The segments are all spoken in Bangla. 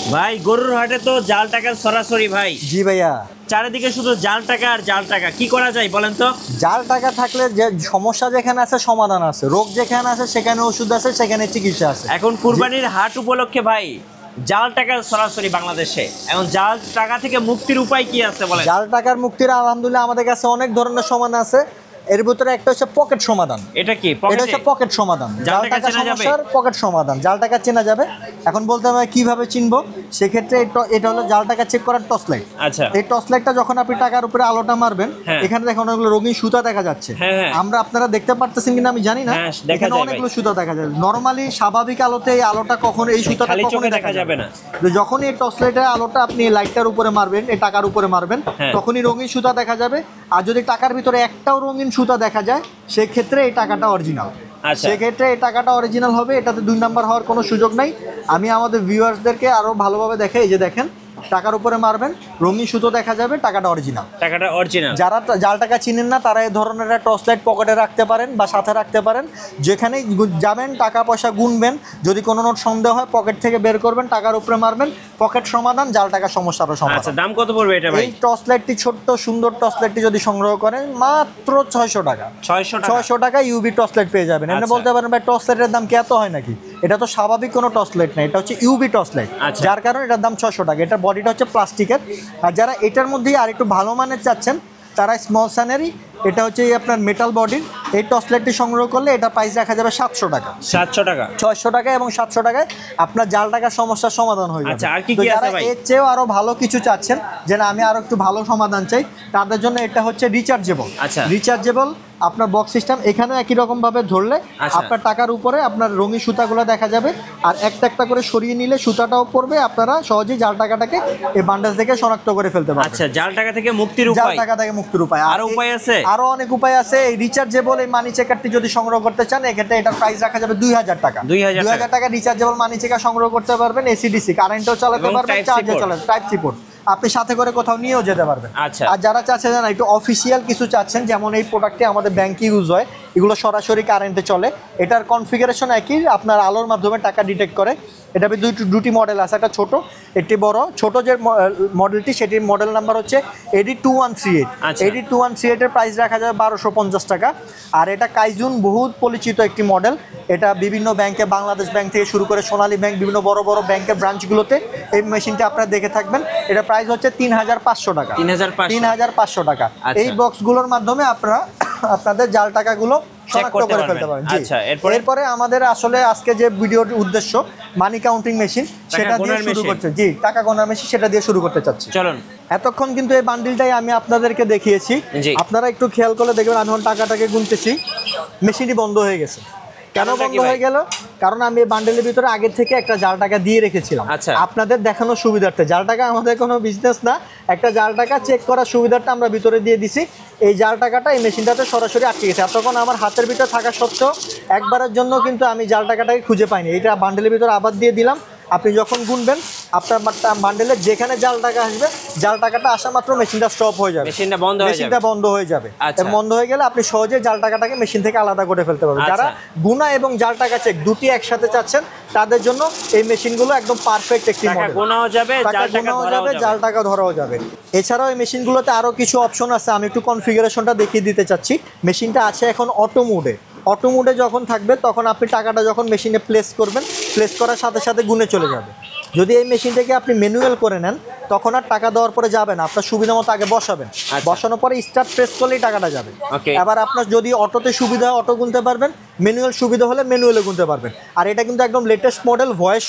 ভাই গরুর হাটে তো জাল টাকার সরাসরি ভাই। জি ভাইয়া, চারিদিকে শুধু জাল টাকা আর জাল টাকা, কি করা যায় বলেন তো? জাল টাকা থাকলে যে সমস্যা যেখানে আছে সমাধান আছে, রোগ যেখানে আছে সেখানে ওষুধ আছে, সেখানে চিকিৎসা আছে। এখন কুরবানির হাট উপলক্ষে ভাই জাল টাকা সরাসরি বাংলাদেশে, এখন জাল টাকা থেকে মুক্তির উপায় কি আছে বলেন? জাল টাকার মুক্তির আলহামদুলিল্লাহ আমাদের কাছে অনেক ধরনের সমাধান আছে। এর ভিতরে একটা হচ্ছে পকেট সমাধান। এটা কি এটা হচ্ছে পকেট সমাধান, জাল টাকা সমস্যার পকেট সমাধান। জাল টাকা চেনা যাবে। এখন বলতে হবে কিভাবে চিনবো, সেক্ষেত্রে এটা হলো জাল টাকা চেক করার টর্চ লাইট। আচ্ছা, এই টর্চ লাইটটা যখন আপনি টাকার উপরে আলোটা মারবেন, এখানে দেখুন অনেকগুলো রঙিন সুতা দেখা যাচ্ছে। আমরা আপনারা দেখতে পারতেছেন কিনা আমি জানি না, এখানে অনেকগুলো সুতা দেখা যায়। নরমালি স্বাভাবিক আলোতে এই আলোটা কখনো, এই সুতাটা কখনো দেখা যাবে না। যখন এই টর্চ লাইটের আলোটা আপনি লাইটটার উপরে মারবেন, এই টাকার উপরে মারবেন, তখনই রঙিন সুতা দেখা যাবে। আর যদি টাকার ভিতরে একটাও রঙিন সুতা দেখা যায়, সেক্ষেত্রে এই টাকাটা অরিজিনাল। সেক্ষেত্রে এই টাকাটা অরিজিনাল হবে, এটাতে 2 নাম্বার হওয়ার কোনো সুযোগ নাই। আমি আমাদের ভিউয়ার্সদেরকে আরো ভালোভাবে দেখাই। এই যে দেখেন, টাকার উপরে মারবেন, রঙিন সুতো দেখা যাবে, টাকাটা অরিজিনাল। টাকাটা অরিজিনাল। যারা জাল টাকা চিনেন না তারা এই ধরনের টর্চ লাইট পকেটে রাখতে পারেন বা সাথে রাখতে পারেন। যেখানেই যাবেন টাকা পয়সা গুনবেন, যদি কোনো নোট সন্দেহ হয় পকেট থেকে বের করবেন, টাকার উপরে মারবেন, পকেট সমাধান, জাল টাকা সমস্যারও সমাধান। আচ্ছা, দাম কত পড়বে এটা ভাই? এই টর্চ লাইটটি, ছোট্ট সুন্দর টর্চ লাইটটি যদি সংগ্রহ করেন মাত্র 600 টাকা। 600 টাকা ইউবি টর্চ লাইট পেয়ে যাবেন। এমনি বলতে পারেন ভাই টর্চ লাইটের দাম কি এত হয় নাকি? এটা তো স্বাভাবিক কোনো টর্চ লাইট না, এটা হচ্ছে ইউবি টর্চ লাইট, যার কারণে এটার দাম 600 টাকা। এটার বডিটা হচ্ছে প্লাস্টিকের। আর যারা এটার মধ্যেই আর একটু ভালো মানের চাচ্ছেন, তারা স্মল সানেরই, এটা হচ্ছে আপনার মেটাল বডির এই টর্চ লাইটটি সংগ্রহ করলে এটা প্রাইস রাখা যাবে 700 টাকা। 700 টাকা, 600 টাকা এবং 700 টাকায় আপনার জাল টাকার সমস্যার সমাধান হয়ে যাবে। আচ্ছা, আর কি কি আছে ভাই? এর চেয়েও আরো ভালো কিছু চাচ্ছেন, যে না আমি আরো একটু ভালো সমাধান চাই, তাদের জন্য এটা হচ্ছে রিচার্জেবল। আচ্ছা, রিচার্জেবল আপনার বক্স সিস্টেম। এখানে একই রকম ভাবে ধরলে আপনার টাকার উপরে আপনার রঙিন সুতাগুলো দেখা যাবে, আর একটা একটা করে সরিয়ে নিলে সুতাটাও পড়বে। আপনারা সহজেই জাল টাকাটাকে এই বান্ডেল থেকে শনাক্ত করে ফেলতে পারবেন। আচ্ছা, জাল টাকা থেকে মুক্তির উপায়, জাল টাকা থেকে মুক্তির উপায় আরো উপায় আছে? আরো অনেক উপায় আছে। এই রিচার্জেবল এই মানি চেকারটি যদি সংগ্রহ করতে চান, এক্ষেত্রে এটার প্রাইস রাখা যাবে 2000 টাকা। 2000 টাকা রিচার্জেবল মানি চেকার সংগ্রহ করতে পারবেন। এসিডিসি কারেন্টও চালাতে পারবেন, চার্জও চালাতে, টাইপ সি পোর্ট আপনি সাথে করে কোথাও নিয়েও যেতে পারবেন। আচ্ছা, আর যারা চাচ্ছেন না একটু অফিসিয়াল কিছু চাচ্ছেন, যেমন এই প্রোডাক্টে আমাদের ব্যাংকে ইউজ হয়, এগুলো সরাসরি কারেন্টে চলে, এটার কনফিগারেশন একই, আপনার আলোর মাধ্যমে টাকা ডিটেক্ট করে। এটা দুটি মডেল আছে, একটা ছোট একটি বড়। ছোট যে মডেলটি, সেটির মডেল নাম্বার হচ্ছে AD2138। AD2138 এর প্রাইস রাখা যাবে 1250 টাকা। আর এটা কাইজুন বহুত পরিচিত একটি মডেল। এটা বিভিন্ন ব্যাংকে, বাংলাদেশ ব্যাংক থেকে শুরু করে সোনালী ব্যাংক, বিভিন্ন বড় বড় ব্যাংকের ব্রাঞ্চগুলোতে এই মেশিনটা আপনারা দেখে থাকবেন। এটা প্রাইস হচ্ছে 3500 টাকা। 3500 টাকা। এই বক্সগুলোর মাধ্যমে আপনারা আপনাদের জাল টাকাগুলো শনাক্ত করে ফেলতে পারেন। আচ্ছা, এরপরে আমাদের আসলে আজকে যে ভিডিওর উদ্দেশ্য মানি কাউন্টিং মেশিন, সেটা দিয়ে শুরু করতে, জি টাকা গোনার মেশিন, সেটা দিয়ে শুরু করতে চাচ্ছি। চলুন। এতক্ষণ কিন্তু এই বান্ডিলটাই আমি আপনাদেরকে দেখিয়েছি। আপনারা একটু খেয়াল করলে দেখবেন আমি যখন টাকাটাকে গুনতেছি, মেশিনটি বন্ধ হয়ে গেছে। কেন বন্ধ হয়ে গেল? কারণ আমি এই বান্ডেলের ভিতরে আগে থেকে একটা জাল টাকা দিয়ে রেখেছিলাম আপনাদের দেখানোর সুবিধার্থে। জাল টাকা আমাদের কোনো বিজনেস না, একটা জাল টাকা চেক করার সুবিধাটা আমরা ভিতরে দিয়ে দিছি। এই জাল টাকাটা এই মেশিনটাতে সরাসরি আটকে গেছে। তখন আমার হাতের ভিতরে থাকা সত্ত্বেও একবারের জন্য কিন্তু আমি জাল টাকাটাকে খুঁজে পাইনি। এটা বান্ডেলের ভিতরে আবার দিয়ে দিলাম। আপনি যখন গুনবেন, আপনার বান্ডেলের যেখানে জাল টাকা আসবে, জাল টাকাটা আসা মাত্র মেশিনটা স্টপ হয়ে যাবে, মেশিনটা বন্ধ হয়ে যাবে। বন্ধ হয়ে গেলে আপনি সহজে জাল টাকাটাকে মেশিন থেকে আলাদা করে ফেলতে পারবেন। যারা গুনা এবং জাল টাকা চেক দুটি একসাথে চাচ্ছেন, তাদের জন্য এই মেশিনগুলো একদম পারফেক্ট একটি মডেল। গোনাও যাবে, জাল টাকা ধরাও যাবে। এছাড়াও এই মেশিনগুলোতে আরো কিছু অপশন আছে, আমি একটু কনফিগারেশনটা দেখিয়ে দিতে চাচ্ছি। মেশিনটা আছে এখন অটো মোডে। অটো মোডে যখন থাকবে, তখন আপনি টাকাটা যখন মেশিনে প্লেস করবেন, প্লেস করার সাথে সাথে গুনে চলে যাবে। যদি এই মেশিনটাকে আপনি ম্যানুয়াল করে নেন, তখন আর টাকা দেওয়ার পরে যাবে না, আপনার সুবিধা মতো আগে বসাবেন, বসানোর পরে স্টার্ট প্রেস করলেই টাকাটা যাবে। এবার আপনার যদি অটোতে সুবিধা হয় অটো গুনতে পারবেন, ম্যানুয়াল সুবিধা হলে ম্যানুয়ালে গুনতে পারবেন। আর এটা কিন্তু একদম লেটেস্ট মডেল, ভয়েস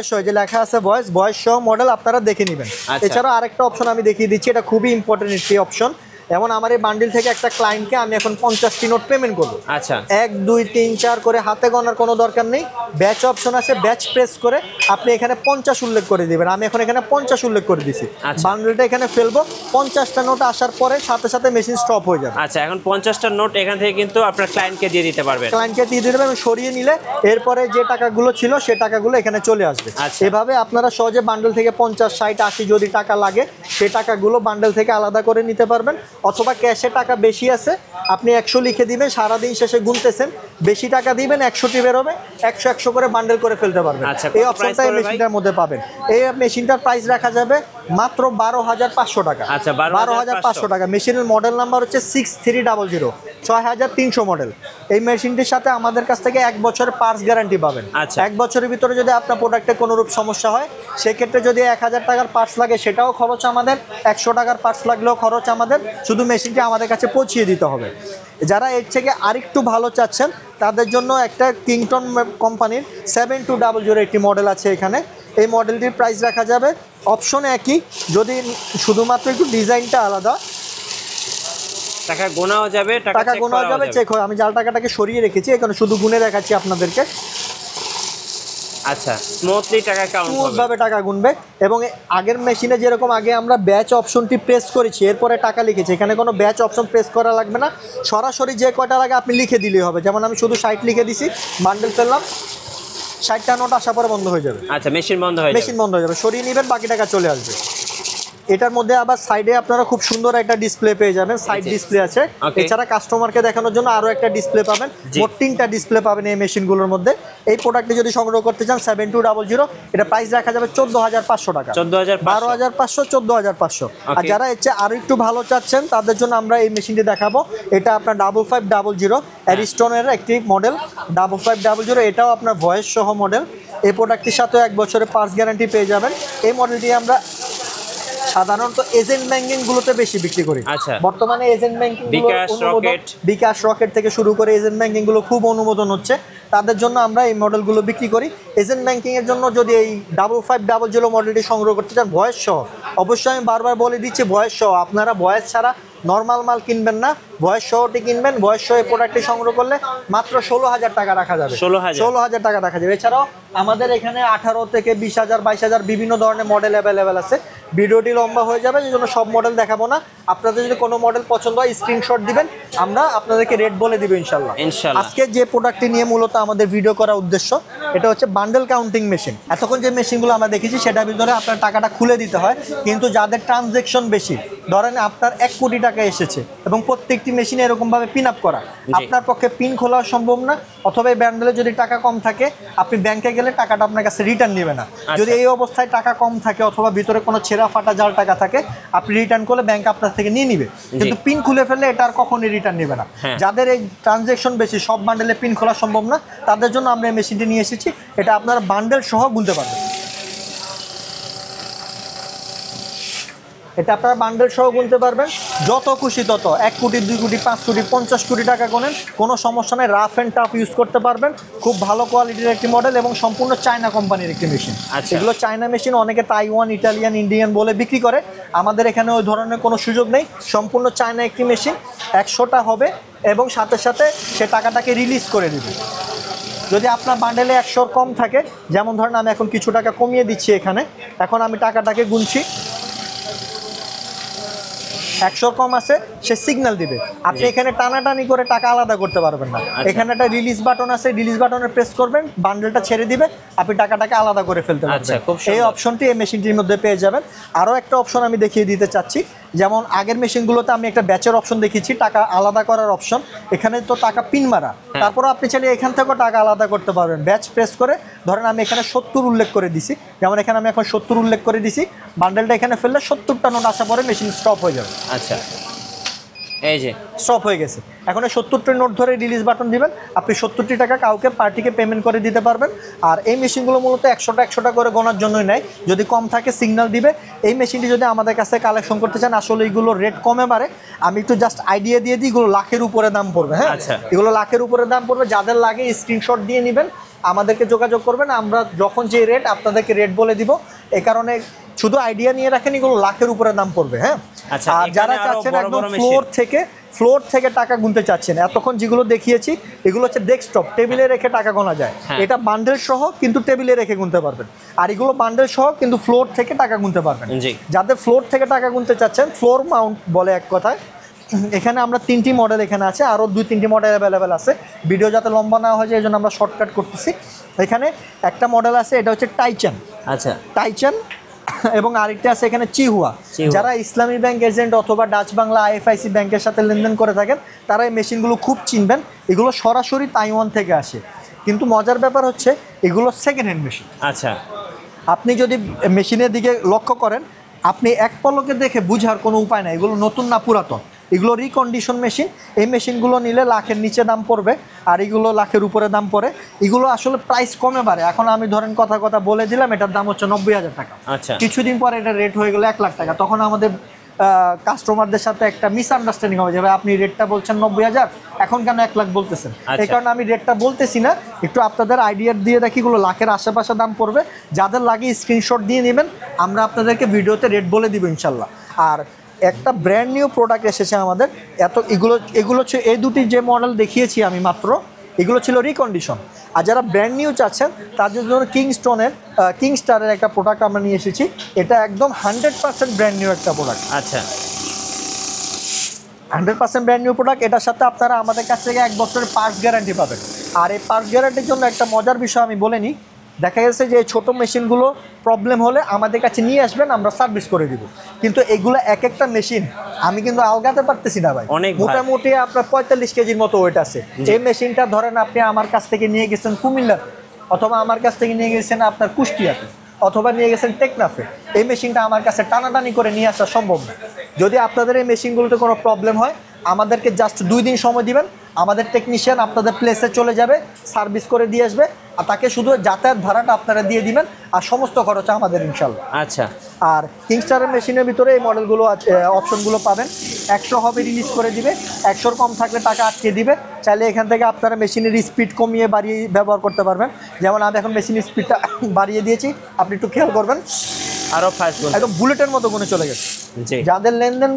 সহ যে লেখা আছে ভয়েস সহ মডেল, আপনারা দেখে নেবেন। এছাড়াও আরেকটা অপশন আমি দেখিয়ে দিচ্ছি, এটা খুবই ইম্পর্টেন্ট একটি অপশন। যেমন আমার এই বান্ডিল থেকে একটা ক্লায়েন্টকে আমি এখন 50টি নোট পেমেন্ট করবো। 1 2 3 4 করে হাতে গণার কোনো দরকার নেই। ব্যাচ অপশন আছে, ব্যাচ প্রেস করে আপনি এখানে 50 উল্লেখ করে দিবেন। আমি এখন এখানে 50 উল্লেখ করে দিছি। বান্ডিলটা এখানে ফেলবো, 50টা নোট আসার পরে সাথে সাথে মেশিন স্টপ হয়ে যাবে। আচ্ছা, এখন 50টা নোট এখান থেকে কিন্তু আপনার ক্লায়েন্টকে দিয়ে দিতে পারবেন। আমি সরিয়ে নিলে এরপরে যে টাকাগুলো ছিল সে টাকাগুলো এখানে চলে আসবে। এভাবে আপনারা সহজে বান্ডেল থেকে 50 60 80 যদি টাকা লাগে, সেই টাকাগুলো বান্ডেল থেকে আলাদা করে নিতে পারবেন। অথবা ক্যাশে টাকা বেশি আছে, আপনি 100 লিখে দিবেন, সারাদিন শেষে গুনতেছেন, বেশি টাকা দিবেন, 100টি বেরোবে, 100 করে বান্ডেল করে ফেলতে পারবেন। এই অপশনটা এই মেশিনটার মধ্যে পাবেন। এই মেশিনটার প্রাইস রাখা যাবে মাত্র 12,500 টাকা। আচ্ছা, 12,500 টাকা। মেশিনের মডেল নাম্বার হচ্ছে 6300, 6300 মডেল। এই মেশিনটির সাথে আমাদের কাছ থেকে 1 বছরের পার্টস গ্যারান্টি পাবেন। আচ্ছা। 1 বছরের ভিতরে যদি আপনার প্রোডাক্টে কোনোরূপ সমস্যা হয়, সেক্ষেত্রে যদি 1000 টাকার পার্টস লাগে সেটাও খরচ আমাদের, 100 টাকার পার্টস লাগলেও খরচ আমাদের, শুধু মেশিনটি আমাদের কাছে পৌঁছিয়ে দিতে হবে। যারা এর থেকে আরেকটু ভালো চাচ্ছেন তাদের জন্য একটা কিংটন কোম্পানির 7200 একটি মডেল আছে এখানে। এই মডেলটির প্রাইস রাখা যাবে অপশন একই, যদি শুধুমাত্র একটু ডিজাইনটা আলাদা। টাকা গোনাও যাবে, টাকা গোনাও যাবে, চেক হয়। আমি জাল টাকাটাকে সরিয়ে রেখেছি, এখানে শুধু গুনে দেখাচ্ছি আপনাদেরকে। আচ্ছা, স্মুথলি টাকা কাউন্ট হবে, স্মুথভাবে টাকা গুনবে। এবং আগের মেশিনে যেরকম আগে আমরা ব্যাচ অপশনটি প্রেস করেছি, এরপরে টাকা লিখেছি, এখানে কোনো ব্যাচ অপশন প্রেস করা লাগবে না, সরাসরি যে কয়টা লাগে আপনি লিখে দিলেই হবে। যেমন আমি শুধু 60 লিখে দিছি, বান্ডেল ফেললাম, 60টা নোট আসার পরে বন্ধ হয়ে যাবে। আচ্ছা, মেশিন বন্ধ হয়ে যাবে, মেশিন বন্ধ হয়ে যাবে, সরিয়ে নেবেন, বাকি টাকা চলে আসবে। এটার মধ্যে আবার সাইডে আপনারা খুব সুন্দর একটা ডিসপ্লে পেয়ে যাবেন, সাইড ডিসপ্লে আছে। এছাড়া কাস্টমারকে দেখানোর জন্য আরো একটা ডিসপ্লে পাবেন, মোট 3টা ডিসপ্লে পাবেন এই মেশিনগুলোর মধ্যে। এই প্রোডাক্টটি যদি সংগ্রহ করতে চান 7200, এটা প্রাইস রাখা যাবে 14500 টাকা। 12500, 14500। আর যারা এসে আরো একটু ভালো চাচ্ছেন তাদের জন্য আমরা এই মেশিনটি দেখাবো। এটা আপনার 5500 অ্যারিস্টনের একটি মডেল, 5500। এটাও আপনার ভয়েস সহ মডেল। এই প্রোডাক্টটির সাথে 1 বছরের পার্টস গ্যারান্টি পেয়ে যাবেন। এই মডেলটি আমরা সাধারণত এজেন্ট ব্যাংকিং গুলোতে বেশি বিক্রি করি। আচ্ছা, বর্তমানে এজেন্ট ব্যাংকিং বিকাশ রকেট থেকে শুরু করে এজেন্ট ব্যাংকিং গুলো খুব অনুমোদন হচ্ছে, তাদের জন্য আমরা এই মডেলগুলো বিক্রি করি। এজেন্ট ব্যাংকিং এর জন্য যদি এই 5500 মডেলটি সংগ্রহ করতে চান ভয়েস সহ, অবশ্যই আমি বারবার বলে দিচ্ছি ভয়েস সহ, আপনারা ভয়েস ছাড়া নর্মাল মাল কিনবেন না, ভয়েস সহটি কিনবেন। ভয়েস সহ এই প্রোডাক্টটি সংগ্রহ করলে মাত্র 16000 টাকা রাখা যাবে, 16000 টাকা রাখা যাবে। এছাড়াও আমাদের এখানে 18 থেকে 20000, 22000 বিভিন্ন ধরনের মডেল অ্যাভেলেবেল আছে। ভিডিওটি লম্বা হয়ে যাবে, এই জন্য সব মডেল দেখাবো না। আপনাদের যদি কোনো মডেল পছন্দ হয় স্ক্রিনশট দিবেন, আমরা আপনাদেরকে রেট বলে দিব ইনশাল্লাহ। আজকে যে প্রোডাক্টটি নিয়ে মূলত আমাদের ভিডিও করার উদ্দেশ্য, এটা হচ্ছে বান্ডেল কাউন্টিং মেশিন। এতক্ষণ যে মেশিনগুলো আমরা দেখেছি সেটার ভিতরে আপনার টাকাটা খুলে দিতে হয়, কিন্তু যাদের ট্রানজ্যাকশন বেশি, ধরেন আপনার 1 কোটি টাকা এসেছে এবং প্রত্যেকটি মেশিনে এরকমভাবে পিন আপ করা, আপনার পক্ষে পিন খোলা সম্ভব না, অথবা এই ব্যান্ডেলে যদি টাকা কম থাকে আপনি ব্যাংকে গেলে টাকাটা আপনার কাছে রিটার্ন নেবে না। যদি এই অবস্থায় টাকা কম থাকে অথবা ভিতরে কোনো ছেঁড়া ফাটা জাল টাকা থাকে, আপনি রিটার্ন করলে ব্যাংক আপনার থেকে নিয়ে নিবে, কিন্তু পিন খুলে ফেললে এটা আর কখনোই রিটার্ন নেবে না। যাদের এই ট্রানজ্যাকশন বেশি, সব বান্ডেলে পিন খোলা সম্ভব না, তাদের জন্য আমরা এই মেশিনটি নিয়ে এসেছি। এটা আপনারা বান্ডেল সহ গুনতে পারবেন। এটা আপনারা বান্ডেল সহ গুনতে পারবেন, যত খুশি তত, 1 কোটি, 2 কোটি, 5 কোটি, 50 কোটি টাকা গোনেন, কোনো সমস্যা নেই। রাফ অ্যান্ড টাফ ইউজ করতে পারবেন। খুব ভালো কোয়ালিটির একটি মডেল এবং সম্পূর্ণ চায়না কোম্পানির একটি মেশিন। এগুলো চায়না মেশিন, অনেকে তাইওয়ান, ইটালিয়ান, ইন্ডিয়ান বলে বিক্রি করে, আমাদের এখানে ওই ধরনের কোনো সুযোগ নেই। সম্পূর্ণ চায়না একটি মেশিন, 100টা হবে এবং সাথে সাথে সে টাকাটাকে রিলিজ করে দিবে। যদি আপনার বান্ডেলে 100 কম থাকে, যেমন ধরেন আমি এখন কিছু টাকা কমিয়ে দিচ্ছি এখানে, এখন আমি টাকাটাকে গুনছি, 100 কম আছে, সে সিগন্যাল দিবে। আপনি এখানে টানাটানি করে টাকা আলাদা করতে পারবেন না। এখানে একটা রিলিজ বাটন আছে, রিলিজ বাটনে প্রেস করবেন, বান্ডেলটা ছেড়ে দিবে, আপনি টাকাটাকে আলাদা করে ফেলতে পারবেন। এই অপশনটি এই মেশিনটির মধ্যে পেয়ে যাবেন। আরও একটা অপশন আমি দেখিয়ে দিতে চাচ্ছি, যেমন আগের মেশিনগুলোতে আমি একটা ব্যাচের অপশন দেখিয়েছি, টাকা আলাদা করার অপশন। এখানে তো টাকা পিন মারা, তারপর আপনি চাইলে এখান থেকেও টাকা আলাদা করতে পারবেন। ব্যাচ প্রেস করে ধরেন আমি এখানে 70 উল্লেখ করে দিছি, যেমন এখানে আমি এখন 70 উল্লেখ করে দিছি, বান্ডেলটা এখানে ফেললে 70টা নোট আসা পরে মেশিন স্টপ হয়ে যাবে। আচ্ছা, এই যে স্টপ হয়ে গেছে। এখন 70টি নোট ধরে রিলিজ বাটন দিবেন, আপনি 70টি টাকা কাউকে পার্টিকে পেমেন্ট করে দিতে পারবেন। আর এই মেশিনগুলো মূলত 100টা করে গোনার জন্যই নেয়, যদি কম থাকে সিগন্যাল দিবে। এই মেশিনটি যদি আমাদের কাছে কালেকশন করতে চান, আসলে এইগুলো রেট কমে বাড়ে, আমি একটু জাস্ট আইডিয়া দিয়ে দিই, এগুলো লাখের উপরে দাম পড়বে। হ্যাঁ, এগুলো লাখের উপরে দাম পড়বে। যাদের লাগে স্ক্রিনশট দিয়ে নেবেন, আমাদেরকে যোগাযোগ করবেন, আমরা যখন যে রেট আপনাদেরকে রেট বলে দিব। এই কারণে শুধু আইডিয়া নিয়ে রাখেন, এগুলো লাখের উপরে দাম পড়বে। হ্যাঁ, আর যারা চাচ্ছেন একদম ফ্লোর থেকে টাকা গুনতে চাচ্ছেন, এতক্ষণ যেগুলো দেখিয়েছি এগুলো হচ্ছে ডেস্কটপ, টেবিলে রেখে টাকা গোনা যায়। এটা বান্ডেল সহ কিন্তু টেবিলে রেখে গুনতে পারবেন, আর এগুলো বান্ডেল সহ কিন্তু ফ্লোর থেকে টাকা গুনতে পারবেন। যাদের ফ্লোর থেকে টাকা গুনতে চাচ্ছেন, ফ্লোর মাউন্ট বলে এক কথায়, এখানে আমরা 3টি মডেল এখানে আছে, আরও 2-3টি মডেল অ্যাভেলেবেল আছে। ভিডিও যাতে লম্বা না হয়ে যায় এই জন্য আমরা শর্টকাট করতেছি। এখানে একটা মডেল আছে, এটা হচ্ছে টাইচান। আচ্ছা, টাইচান এবং আরেকটা আছে এখানে চিহুয়া। যারা ইসলামী ব্যাংক এজেন্ট অথবা ডাচ বাংলা আইএফআইসি ব্যাংকের সাথে লেনদেন করে থাকেন তারা এই মেশিনগুলো খুব চিনবেন। এগুলো সরাসরি তাইওয়ান থেকে আসে, কিন্তু মজার ব্যাপার হচ্ছে এগুলো সেকেন্ড হ্যান্ড মেশিন। আচ্ছা, আপনি যদি মেশিনের দিকে লক্ষ্য করেন, আপনি এক পলকে দেখে বুঝার কোনো উপায় নাই এগুলো নতুন না পুরাতন। এগুলো রিকন্ডিশন মেশিন। এই মেশিনগুলো নিলে লাখের নিচে দাম পড়বে, আর এগুলো লাখের উপরে দাম পড়ে। এগুলো আসলে প্রাইস কমে বাড়ে। এখন আমি ধরেন কথা বলে দিলাম এটার দাম হচ্ছে 90,000 টাকা। আচ্ছা, কিছুদিন পরে এটা রেট হয়ে গেলো 1 লাখ টাকা। তখন আমাদের কাস্টমারদের সাথে একটা মিসআন্ডারস্ট্যান্ডিং হবে যে ভাই আপনি রেটটা বলছেন 90,000, এখন কেন 1 লাখ বলতেছেন। এই কারণে আমি রেটটা বলতেছি না, একটু আপনাদের আইডিয়া দিয়ে দেখি এগুলো লাখের আশেপাশে দাম পড়বে। যাদের লাগে স্ক্রিনশট দিয়ে নেবেন, আমরা আপনাদেরকে ভিডিওতে রেট বলে দিব ইনশাল্লাহ। আর একটা ব্র্যান্ড নিউ প্রোডাক্ট এসেছে আমাদের। এগুলো হচ্ছে এই দুটি যে মডেল দেখিয়েছি আমি মাত্র, এগুলো ছিল রিকন্ডিশন। আর যারা ব্র্যান্ড নিউ চাচ্ছেন তাদের জন্য কিংস্টারের একটা প্রোডাক্ট আমরা নিয়ে এসেছি। এটা একদম 100% ব্র্যান্ড নিউ একটা প্রোডাক্ট। আচ্ছা, 100% ব্র্যান্ড নিউ প্রোডাক্ট। এটার সাথে আপনারা আমাদের কাছ থেকে 1 বছরের পার্টস গ্যারান্টি পাবেন। আর এই পার্টস গ্যারান্টির জন্য একটা মজার বিষয় আমি বলে নিই। দেখা গেছে যে ছোট মেশিনগুলো প্রবলেম হলে আমাদের কাছে নিয়ে আসবেন, আমরা সার্ভিস করে দিব। কিন্তু এগুলো এক একটা মেশিন আমি কিন্তু আলগাতে পারতেছি না ভাই। মোটামুটি আপনার 45 কেজির মতো ওয়েট আছে। এই মেশিনটা ধরেন আপনি আমার কাছ থেকে নিয়ে গেছেন কুমিল্লাতে, অথবা আমার কাছ থেকে নিয়ে গেছেন আপনার কুষ্টিয়াতে, অথবা নিয়ে গেছেন টেকনাফে। এই মেশিনটা আমার কাছে টানাটানি করে নিয়ে আসা সম্ভব না। যদি আপনাদের এই মেশিনগুলোতে কোনো প্রবলেম হয়, আমাদেরকে জাস্ট 2 দিন সময় দিবেন, আমাদের টেকনিশিয়ান আপনাদের প্লেসে চলে যাবে, সার্ভিস করে দিয়ে আসবে। আর তাকে শুধু যাতায়াত ভাড়াটা আপনারা দিয়ে দিবেন, আর সমস্ত খরচ আমাদের ইনশাল্লাহ। আচ্ছা, আর কিংস্টারের মেশিনের ভিতরে এই মডেলগুলো অপশনগুলো পাবেন। 100 হবে রিলিজ করে দিবে, 100-র কম থাকলে টাকা আটকে দিবে। চাইলে এখান থেকে আপনারা মেশিনের স্পিড কমিয়ে বাড়িয়ে ব্যবহার করতে পারবেন। যেমন আমি এখন মেশিনের স্পিডটা বাড়িয়ে দিয়েছি, আপনি একটু খেয়াল করবেন, আরো ফাস্ট একদম বুলেটের মতো গুনে চলে গেছে। যাদের লেনদেন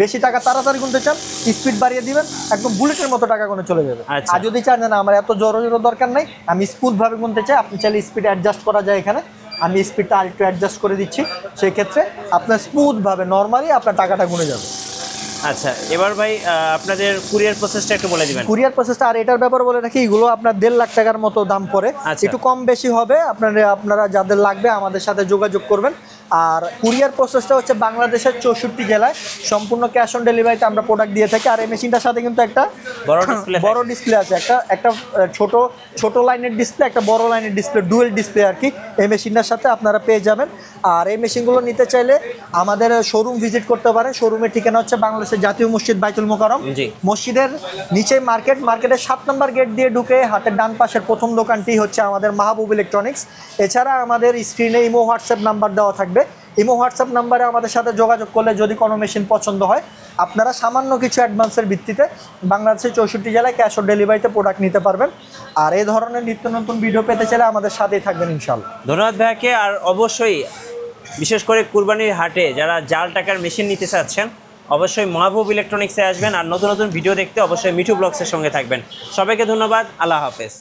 বেশি টাকা তাড়াতাড়ি গুনতে চান, স্পিড বাড়িয়ে দিবেন, একদম বুলেটের মতো টাকা গুনে চলে যাবে। আর যদি চান না আমার এত জোরে দরকার নাই, আমি স্মুথভাবে গুনতে চাই, আপনি চাইলে স্পিড অ্যাডজাস্ট করা যায়। এখানে আমি স্পিডটা আর একটু অ্যাডজাস্ট করে দিচ্ছি, সেই ক্ষেত্রে আপনার স্মুথভাবে নর্মালি আপনার টাকাটা গুনে যাবে। আচ্ছা, এবার ভাই আপনাদের কুরিয়ার প্রসেসটা একটু বলে দিবেন। কুরিয়ার প্রসেসটা, আর এটার ব্যাপারে বলে রাখি, এগুলো আপনার 1.5 লাখ টাকার মতো দাম পড়ে। একটু কম বেশি হবে, আপনারা যাদের লাগবে আমাদের সাথে যোগাযোগ করবেন। আর কুরিয়ার প্রসেসটা হচ্ছে বাংলাদেশের 64 জেলায় সম্পূর্ণ ক্যাশ অন ডেলিভারিতে আমরা প্রোডাক্ট দিয়ে থাকি। আর এই মেশিনটার সাথে কিন্তু একটা বড় ডিসপ্লে আছে, একটা ছোট লাইনের ডিসপ্লে, একটা বড় লাইনের ডিসপ্লে, ডুয়েল ডিসপ্লে আর কি এই মেশিনটার সাথে আপনারা পেয়ে যাবেন। আর এই মেশিনগুলো নিতে চাইলে আমাদের শোরুম ভিজিট করতে পারেন। শোরুমের ঠিকানা হচ্ছে বাংলাদেশের জাতীয় মসজিদ বাইতুল মোকাররম। মসজিদের নিচে মার্কেটের 7 নম্বর গেট দিয়ে ঢুকে হাতের ডান পাশের প্রথম দোকানটি হচ্ছে আমাদের মাহবুব ইলেকট্রনিক্স। এছাড়া আমাদের স্ক্রিনে ইমো হোয়াটসঅ্যাপ নাম্বার দেওয়া থাকবে। ইমো হোয়াটসঅ্যাপ নাম্বারে আমাদের সাথে যোগাযোগ করলে যদি কোনো মেশিন পছন্দ হয়, আপনারা সামান্য কিছু অ্যাডভান্সের ভিত্তিতে বাংলাদেশের 64 জেলায় ক্যাশ অন ডেলিভারিতে প্রোডাক্ট নিতে পারবেন। আর এই ধরনের নিত্য নতুন ভিডিও পেতে চাইলে আমাদের সাথেই থাকবেন ইনশাআল্লাহ। ধন্যবাদ ভাইকে। আর অবশ্যই বিশেষ করে কুরবানির হাটে যারা জাল টাকার মেশিন নিতে চাচ্ছেন, অবশ্যই মাহবুব ইলেকট্রনিক্সে আসবেন। আর নতুন নতুন ভিডিও দেখতে অবশ্যই মিঠু ব্লগসের সঙ্গে থাকবেন। সবাইকে ধন্যবাদ। আল্লাহ হাফেজ।